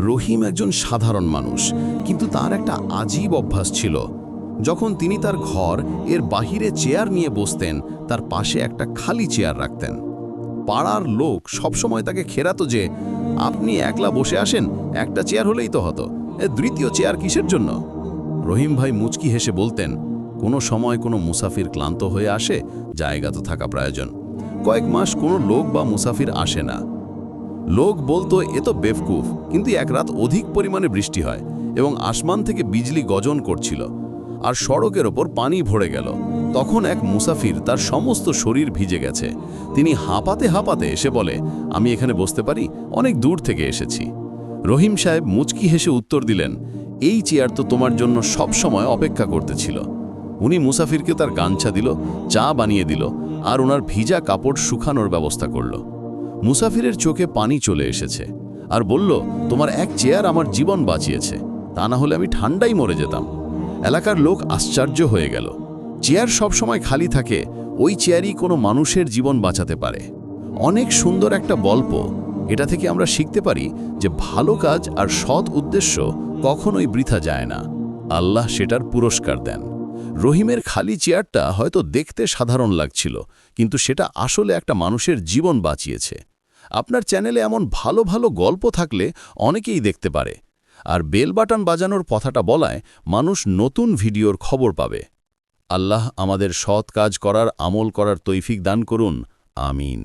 রহিম একজন সাধারণ মানুষ, কিন্তু তার একটা আজীব অভ্যাস ছিল। যখন তিনি তার ঘর এর বাহিরে চেয়ার নিয়ে বসতেন, তার পাশে একটা খালি চেয়ার রাখতেন। পাড়ার লোক সবসময় তাকে খেরাতো যে, আপনি একলা বসে আসেন, একটা চেয়ার হলেই তো হতো, দ্বিতীয় চেয়ার কিসের জন্য? রহিম ভাই মুচকি হেসে বলতেন, কোনো সময় কোনো মুসাফির ক্লান্ত হয়ে আসে, জায়গা তো থাকা প্রয়োজন। কয়েক মাস কোনো লোক বা মুসাফির আসে না। লোক বলতো এ তো বেফকুফ, কিন্তু এক রাত অধিক পরিমাণে বৃষ্টি হয় এবং আসমান থেকে বিজলি গর্জন করছিল আর সড়কের ওপর পানি ভরে গেল। তখন এক মুসাফির, তার সমস্ত শরীর ভিজে গেছে, তিনি হাঁপাতে হাঁপাতে এসে বলে, আমি এখানে বসতে পারি? অনেক দূর থেকে এসেছি। রহিম সাহেব মুচকি হেসে উত্তর দিলেন, এই চেয়ার তো তোমার জন্য সব সময় অপেক্ষা করতেছিল। উনি মুসাফিরকে তার গামছা দিল, চা বানিয়ে দিল আর ওনার ভিজা কাপড় শুকানোর ব্যবস্থা করল। মুসাফিরের চোখে পানি চলে এসেছে আর বলল, তোমার এক চেয়ার আমার জীবন বাঁচিয়েছে, তা না হলে আমি ঠান্ডায় মরে যেতাম। এলাকার লোক আশ্চর্য হয়ে গেল। চেয়ার সবসময় খালি থাকে, ওই চেয়ারই কোনো মানুষের জীবন বাঁচাতে পারে। অনেক সুন্দর একটা গল্প। এটা থেকে আমরা শিখতে পারি যে ভালো কাজ আর সৎ উদ্দেশ্য কখনোই বৃথা যায় না, আল্লাহ সেটার পুরস্কার দেন। রহিমের খালি চেয়ারটা হয়তো দেখতে সাধারণ লাগছিল, কিন্তু সেটা আসলে একটা মানুষের জীবন বাঁচিয়েছে। আপনার চ্যানেলে এমন ভালো ভালো গল্প থাকলে অনেকেই দেখতে পারে, আর বেল বাটন বাজানোর কথাটা বলায় মানুষ নতুন ভিডিওর খবর পাবে। আল্লাহ আমাদের সৎ কাজ করার, আমল করার তৌফিক দান করুন। আমিন।